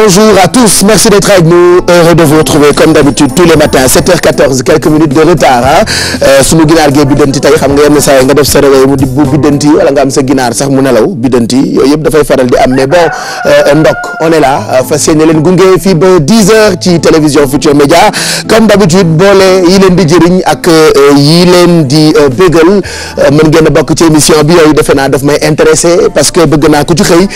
bonjour à tous, merci d'être avec nous, heureux de vous retrouver comme d'habitude tous les matins 7h14 quelques minutes de retard sunu ginaar gee biddanti tey xam nga yenn saa yi nga def sa réveil mu di bu biddanti wala nga am sa ginaar sax mu nelaw biddanti yooyu yëpp dafay faral di am mais bon ndok on est là fas yéene leen gunge fii ba 10h ci télévision Futurs Médias comme d'habitude boole yi leen di jëriñ ak yi leen di bégal mën ngeen a bokk ci émission bi yooyu defe naa daf may intéressé parce que bëgg naa ku ci xëy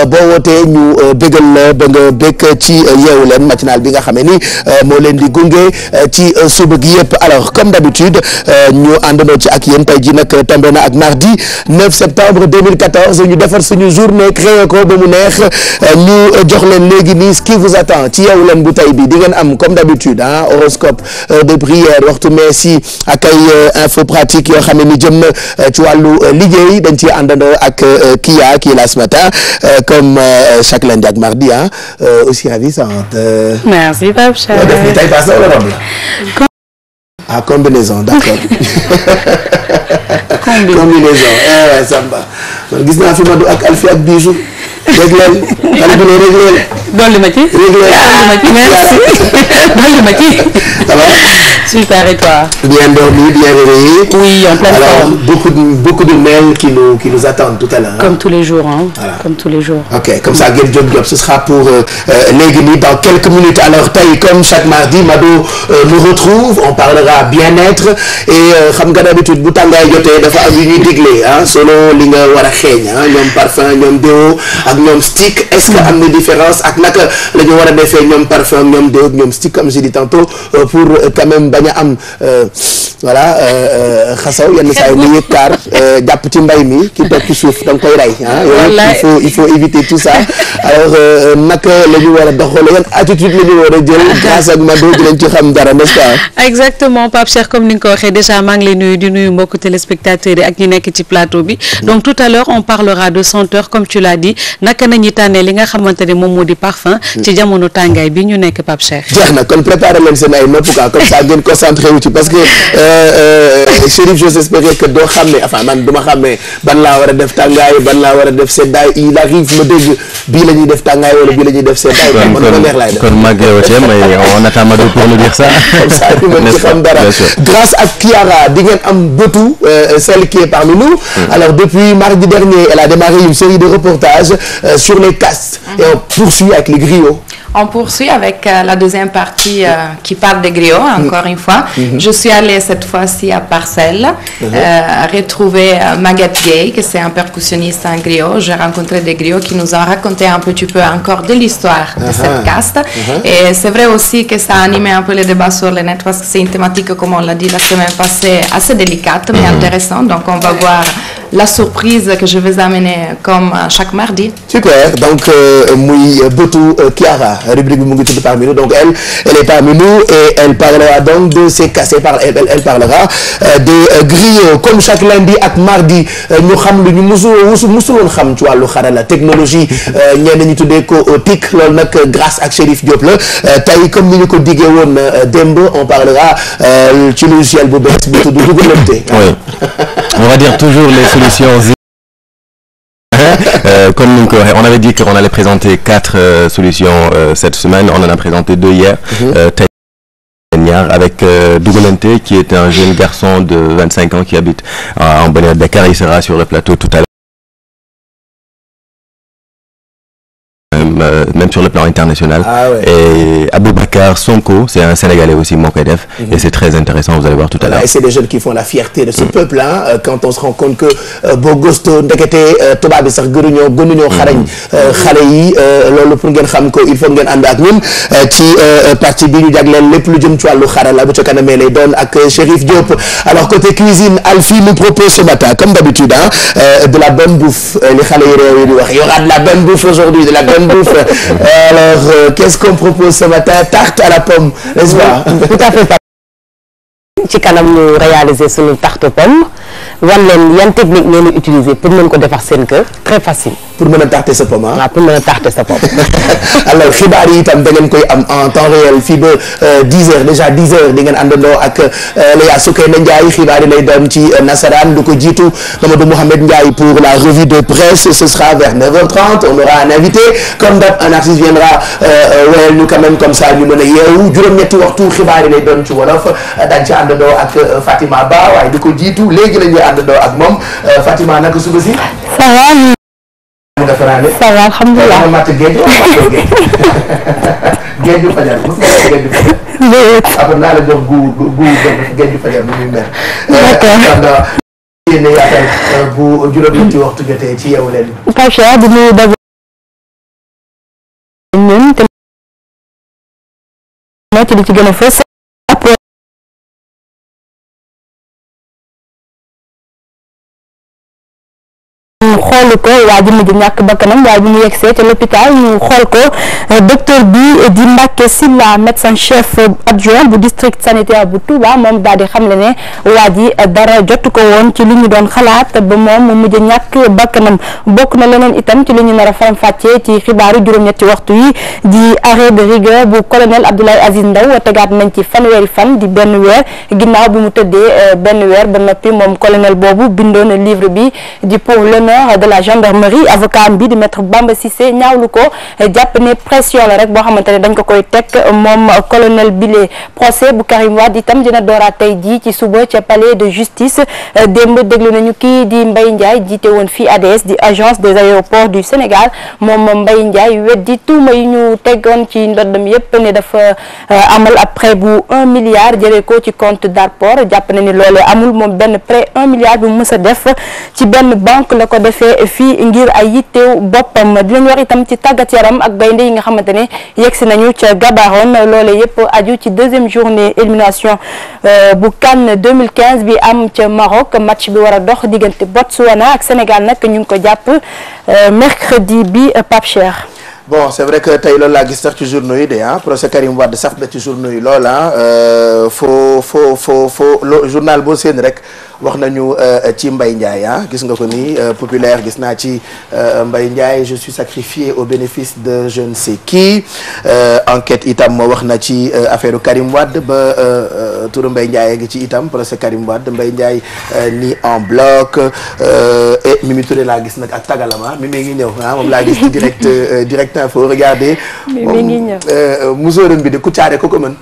boo wootee ñu bégal la ba nga békk ci yeewu leen matinal bi nga xamee ni moo leen di gunge ci suba gi yëpp alors comme d'habitude ñu àndandoo ci ak yéen tey ji nag tombé na ak mardi 9 septembre 2014 ñu defar suñu journée créé ko ba mu neex ñu jox leen léegi nii ce qui vous attend ci yeewu leen bu tey bi di ngeen am comme d'habitude horoscope de prière waxtu meesi ak ay info pratique yoo xam ne ni jëm na ci wàllu liggéey dañ ci àndandoo ak Kia qui est là ce matin comme chaque lundi ak mardi aussi ravissante. Merci Pape Cheikh. def ni tey passe wala robe la. ah combinaison d'accord. combinaison Samba man gis naa fi Madou ak Alfie ak Bijou. régleel xale bi ne régleel. dolli ma ci. merci. dolli ma ci. ça va. super et toi. bien dormi bien réveillé. oui en pleine forme. beaucoup de mails qui nous attendent tout à l'heure. comme tous les jours Voilà. comme tous les jours. ok comme ça ngeen jóg ce sera pour léegi nii dans quelques minutes alors tey comme chaque mardi Mado nous retrouve on parlera bien-être et xam nga d'habitude bu tàngaay jotee dafa am yu ñuy digle selon li nga war a xeeñ ñoom parfum ñoom déo ak ñoom stick est-ce que am na différence ak naka la ñu war a defee ñoom parfum ñoom déo ñoom stick comme j'ai dit tantôt pour quand même bañ a am voilà xasaw yenn saa yi mu yëg kaar jàpp ci mbay mi ki toog ci suuf da nga koy rey yooyu il faut éviter tout ça alors naka la ñu war a doxalee yan attitude la ñu war a jël grâce ak Mado dinañ ci xam dara n'est-ce pas. exactement Pape Cheikh comme ni nga ko waxee déjà maa ngi lay nuyu di nuyu mbokku téléspectateurs yi ak ñi nekk ci plateau bi donc tout à l'heure on parlera de senteur comme tu l'as dit naka nañu tànnee li nga xamante ne moom moo di parfum ci jamono tàngaay bi ñu nekk Pape Cheikh. jeex na kon préparer leen seen ay nopp quoi comme ça ngeen concentré wu ci parce que Chérif j'ose espérer que doo xàmmee enfin man du ma xàmmee ban laa war a def tàngaay ban laa war a def seddaay il arrive ma dégg bii la ñuy def tàngaay wala bii la ñuy def seddaay. kon kon neex laay def kon Maguette Wachem on attend Mado pour nous dire ça. comme ça ñu mën ci xam dara grâce à Kiara di ngeen am bëtu celle qui est parmi nous. alors depuis mardi dernier elle a démarré une série de reportages sur les castes et on poursuit avec les griots. On poursuit avec la deuxième partie qui parle des griots, encore une fois. Je suis allée cette fois-ci à Parcelles, retrouver Maguette Gueye, qui c'est un percussionniste en griot. J'ai rencontré des griots qui nous ont raconté un petit peu encore de l'histoire de cette caste. Et c'est vrai aussi que ça a animé un peu le débat sur le net parce que c'est une thématique, comme on l'a dit la semaine passée, assez délicate mais intéressante. Donc on va voir la surprise que je vais amener comme chaque mardi. Super, donc muy bëtu Kiara rubrique bi mu ngi tudd parmi nous donc elle est parmi nous et elle parlera donc de ces castes elle parlera des griots comme chaque lundi ak mardi ñu xam lu ñu musuloon xam ci wàllu xarala technologie ñenn ñi tuddee ko TIC loolu nag grâce ak Chérif Diop la tey comme ni ñu ko diggee woon démb on parlera ci logiciel bu bees bu tudd Dugalante. Oui, on va dire toujours les solutions. Comme nous on avait dit qu'on allait présenter 4 solutions cette semaine, on en a présenté 2 hier. Avec Dugalante qui est un jeune garçon de 25 ans qui habite en Bonne Dakar, il sera sur le plateau tout à l'heure. Même sur le plan international. Et Aboubacar Sonko, c'est un Sénégalais aussi, Mokedef, et c'est très intéressant, vous allez voir tout à l'heure. Et c'est des jeunes qui font la fierté de ce peuple, quand on se rend compte que Bogosto, ndekete tubaab bi sax gënuñoo xarañ xale yi loolu pour ngeen xam ko il faut ngeen ànd ak ñun ci partie bi ñu jagleel lépp lu jëm ci wàllu xarala bu ca kanamee lay doon ak Chérif Diop. Alors côté cuisine, Alfie nous propose ce matin comme d'habitude de la bonne bouffe li xale yi réew yi di wax il y aura de la bonne bouffe aujourd'hui, de la bonne bouffe. Alors qu'est-ce qu'on propose ce matin? Tarte à la pomme, n'est-ce pas? Tout à fait. ci kanam ñu réaliser suñu tarte pomme wan leen yan technique ngeen di utiliser pour mën ko defar seen kër très facile. pour mën a taxte sa pomme waaw pour mën a taxte sa pomme. alors xibaar yi itam da ngeen koy am en temps réel fii ba 10 heures déjà 10 heures di ngeen àndandoo ak Léa Soukeyna Ndiaye xibaar yi lay doon ci nasaraan lu ko jiitu Mamadou Mouhamed Ndiaye pour la revue de presse ce sera vers 9h30 on aura un invité comme d'hab un artiste viendra wéyal ñu quand même comme ça ñu mën a yeewu juróom-ñetti waxtu xibaar yi lay doon ci wolof dañ ci àndandoo ak Fatima Ba waaye du ko jiitu léegi la ñuy àndandoo ak moom Fatima naka suba si. ça va. nga fanaane ça va alhamdulilah ma mat géej géeju fajar mos nga def géeju fajar après naa la jox gu géeju fajar nu muy mel d'accord yéen yaatal bu juróom-ñetti waxtu jotee ci yeewu leen Pape Cheikh di nuyu d'abord ñun te moo ci di ci gën a fës xoolu ko waa ji mujj ñàkk bakkanam waaye bi mu yegsee ca l'hôpital ñu xool ko docteur bi di Mbacké Sylla médecin chef adjoint bu district sanitaire bu Touba moom daal di xamle ne waa ji dara jotu ko woon ci li ñu doon xalaat ba moom mu mujj ñàkk bakkanam bokk na leneen itam ci li ñu nar a faram-fàccee ci xibaaru juróom-ñetti waxtu yi di arrêt de rigueur bu colonel Abdoulaye Aziz Ndaw tegaat nañ ci fanweeri fan di benn weer ginnaaw bi mu tëddee benn weer ba noppi moom colonel boobu bindoon livre bi di pour l'honneur de la gendarmerie avocat bi di maître Bamba Cissé ñaawlu ko jàpp ne pression la rek boo xamante ne dañ ko koy teg moom colonel bile procès bu Karim Wade itam dina dooraat tey jii ci suba ca palais de justice démb déglu nañu kii di Mbaye Ndiaye jiite woon fii ADS di agence des aéroports du Sénégal moom Mbaye Ndiaye weddi tuuma yi ñu tegoon ci ndoddam yépp ne dafa amal ab prêt bu 1 milliard jëlee ko ci compte d'Arport jàpp na ni loolee amul moom benn prêt 1 milliard bu mës a def ci benn banque la ko defee fii ngir ay yitteew boppam dinañ wax itam ci tàggat yaram ak gaynde yi nga xamante ne yegsi nañu ca Gabaron loole yëpp aju ci deuxième journée élimination bu CAN 2015 bi am ca Maroc match bi war a dox diggante Botswana ak Sénégal nag ñu ngi ko jàpp mercredi bi Pape Cheikh. bon c'est vrai que tey loolu laa gis sax ci journaux yi de procès Karim Wade sax na ci journaux yi lool journal boo seen rek wax nañu ci Mbaye Ndiaye gis nga ko ni populaire gis naa ci Mbaye Ndiaye je suis sacrifié au bénéfice de je ne sais qui enquête itam wax na ci affaire Karim Wade ba turu Mbaye Ndiaye ngi ci itam procès Karim Wade Mbaye Ndiaye ni en bloc et Mimi Touré laa gis nag ak tagalama Mimi ngi ñëw moom laa gis ci direct info regardez moom musóoram bi de Kouthia ko mën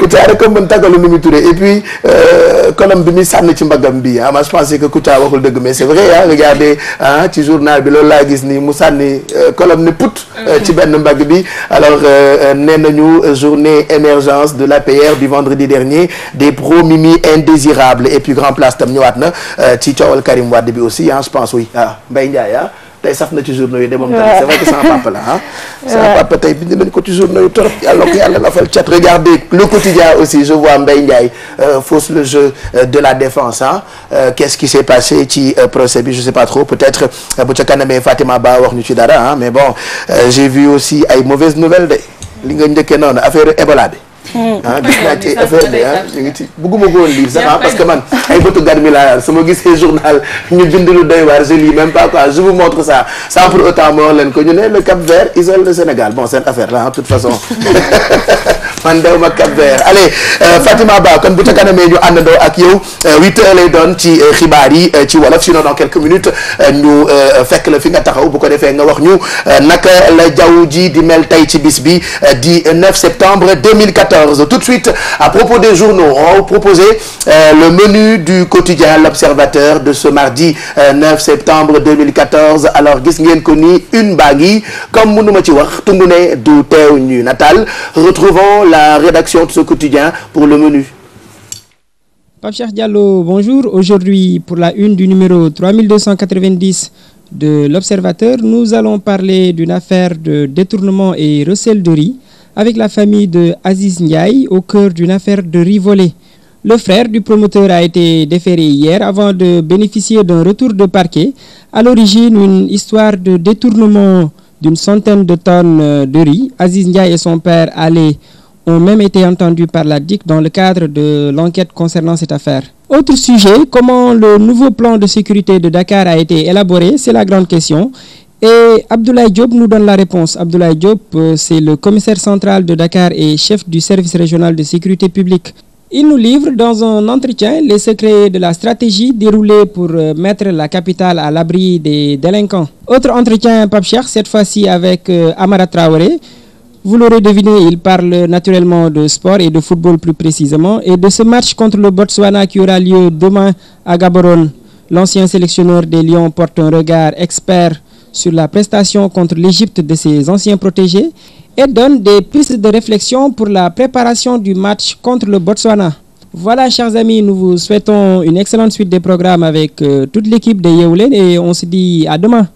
Kouthia rek mën tagalu Mimi Touré et puis colonne bi muy sànni ci mbagam bi moi je pensais que Kouthia waxul dëgg mais c'est vrai regardez ci journal bi loolu laa gis ni mu sànni colonne ne put ci benn mbagg bi alors nee nañu journée émergence de l'APR du vendredi dernier des pro Mimi indésirables et puis grand place tam ñëwaat na ci coowal Karim Wade bi aussi je pense oui Mbaye Ndiaye tey saf na ci journaux yi de moom tamit c'est vrai que sama papa la sama papa tey bind nañ ko ci journaux yi trop yàlla ko yàlla lafal cat regardez le quotidien aussi je vois Mbaye Ndiaye fausse le jeu de la défense qu'est-ce qui s'est passé ci procès bi je sais pas trop peut-être bu ca kanamee Fatima Ba wax ñu ci dara mais bon j'ai vu aussi ay mauvaises nouvelles de li nga njëkkee noonu affaire Ebola bi gis naa ci affaire bi ñu ngi ci bëgguma ko woon lire sax parce que man ay bëtu gar mi laa su ma gisee journal ñu bind lu doy waar je lis même pas quoi je vous montre ça sans pour autant ma wax leen ko ñu ne le Cap-Vert isole le Sénégal bon seen affaire la de toute façon man dew ma Cap-Vert allez Fatima Ba kon bu ca kanamee ñu àndandoo ak yow 8h lay doon ci xibaar yi ci wolof sinon dans quelques minutes ñu fekk la fi nga taxaw bu ko defee nga wax ñu naka la jaww ji di mel tey ci bis bi di 9 septembre 2014 tout de suite à propos des journaux on va proposer le menu du quotidien L'Observateur de ce mardi 9 septembre 2014 alors gis ngeen ko ni une baa ngi comme mënuma ci wax tungu ne du teew ñu natal retrouvons la rédaction de ce quotidien pour le menu. Pape Cheikh Diallo, bonjour. Aujourd'hui, pour la une du numéro 3290 de L'Observateur, nous allons parler d'une affaire de détournement et recel de riz avec la famille de Aziz Ndiaye au cœur d'une affaire de riz volé. Le frère du promoteur a été déféré hier avant de bénéficier d'un retour de parquet. À l'origine, une histoire de détournement d'une centaine de tonnes de riz. Aziz Ndiaye et son père ont même été entendus par la DIC dans le cadre de l'enquête concernant cette affaire. Autre sujet, comment le nouveau plan de sécurité de Dakar a été élaboré? C'est la grande question. Et Abdoulaye Diop nous donne la réponse. Abdoulaye Diop, c'est le commissaire central de Dakar et chef du service régional de sécurité publique. Il nous livre dans un entretien les secrets de la stratégie déroulée pour mettre la capitale à l'abri des délinquants. Autre entretien, Pape Cheikh, cette fois-ci avec Amara Traoré. Vous l'aurez deviné, il parle naturellement de sport et de football plus précisément et de ce match contre le Botswana qui aura lieu demain à Gaborone. L'ancien sélectionneur des Lions porte un regard expert sur la prestation contre l'Égypte de ses anciens protégés et donne des pistes de réflexion pour la préparation du match contre le Botswana. Voilà, chers amis, nous vous souhaitons une excellente suite des programmes avec toute l'équipe de Yeewu Leen et on se dit à demain.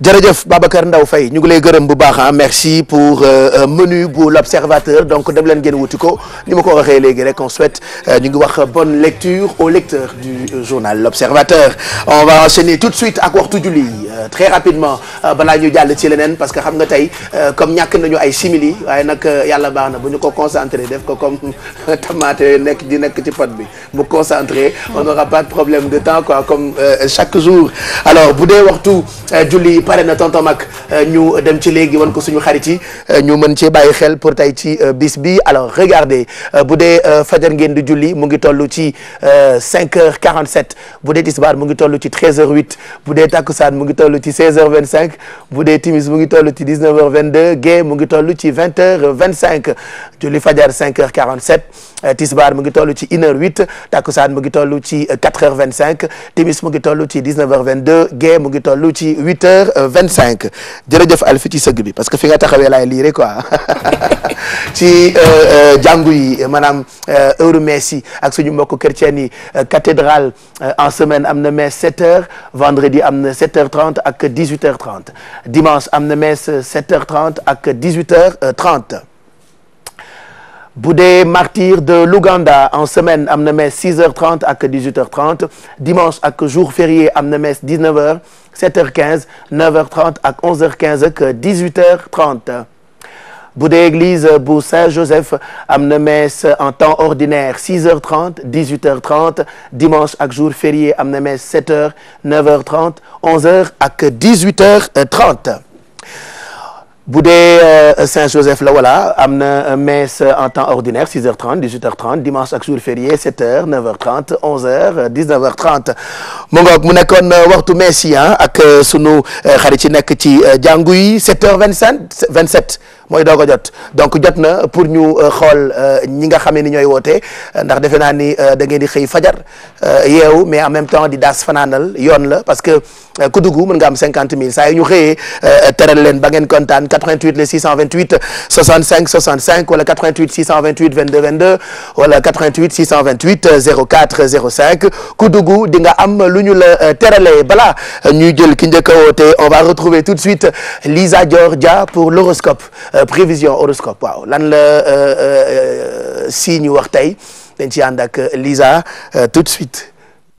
jërëjëf Babacar Ndaw Faye ñu ngi lay gërëm bu baax merci pour menu bu l'Observateur donc dem leen ngeen wuti ko ni ma ko waxee léegi rek on souhaite ñu ngi wax bonne lecture aux lecteurs du journal l'Observateur. On va enchaîner tout de suite ak waxtu julli très rapidement balaa ñu jàll ci leneen parce que xam nga tey comme ñàkk nañu ay simili waaye nag yàlla baax na bu ñu ko concentré def ko comme tomate nekk ci pot bi bu concentré on n'aura pas de problème de temps quoi comme chaque jour. Alors bu dee waxtu julli pare na tonton Mac ñu dem ci léegi wan ko suñu xarit yi ñu mën cee bàyyi xel pour tey ci bis bi. Alors regardez bu dee fajar ngeen di julli mu ngi toll ci 5h47 bu dee tisbaar mu ngi toll ci 13h08 bu dee takkusaan mu ngi toll ci 16h25 bu dee timis mu ngi toll ci 19h22 gée mu ngi toll ci 20h25 julli fajar 5h47 tisbaar mu ngi toll ci 1h08 takkusaan mu ngi toll ci 4h25 timis mu ngi toll ci 19h22 gée mu ngi toll ci 8h25 jërëjëf Alfi ci sëgg bi parce que fi nga taxawee laay liire quoi ci jàngu yi maanaam heure messe yi ak suñu mbokku chrétien yi cathédrale en semaine am na messe 7h vendredi am na 7h30 ak 18h30 dimanche am na messe 7h30 ak 18h30. bu dee martyr de l'Ouganda en semaine am na messe 6h30 ak 18h30 dimanche ak jour férié am na messe 19h 7h15 9h30 ak 11h15 ak 18h30. bu dee église bu Saint-Joseph am na messe en temps ordinaire 6h30 18h30 dimanche ak jour férié am na messe 7h 9h30 11h ak 18h30. bu dee Saint-Joseph la voilà am na messe en temps ordinaire 6h30 18h30 dimanche ak jour férié 7h 9h30 11h 19h30 mu ngoog mu nekkoon waxtu messe yi ak sunu xarit yi nekk ci jàngu yi 7h27 mooy doog a jot donc jot na pour ñu xool ñi nga xamee ni ñooy woote ndax defe naa ni da ngeen di xëy fajar yeewu mais en même temps di daas fanaanal yoon la parce que ku dugg mën nga am 50 000 saa yi ñu xëyee teral leen ba ngeen kontaan 88 le 628 65 65 wala 88 628 22 22 wala 88 628 04 05 ku dugg di nga am lu ñu la teralee balaa ñuy jël ki njëkk a woote on va retrouver tout de suite Lisa Dior Dia pour l'horoscope prévision horoscope waaw lan la si ñu wax tey dañ ci ànd ak Lisa tout de suite.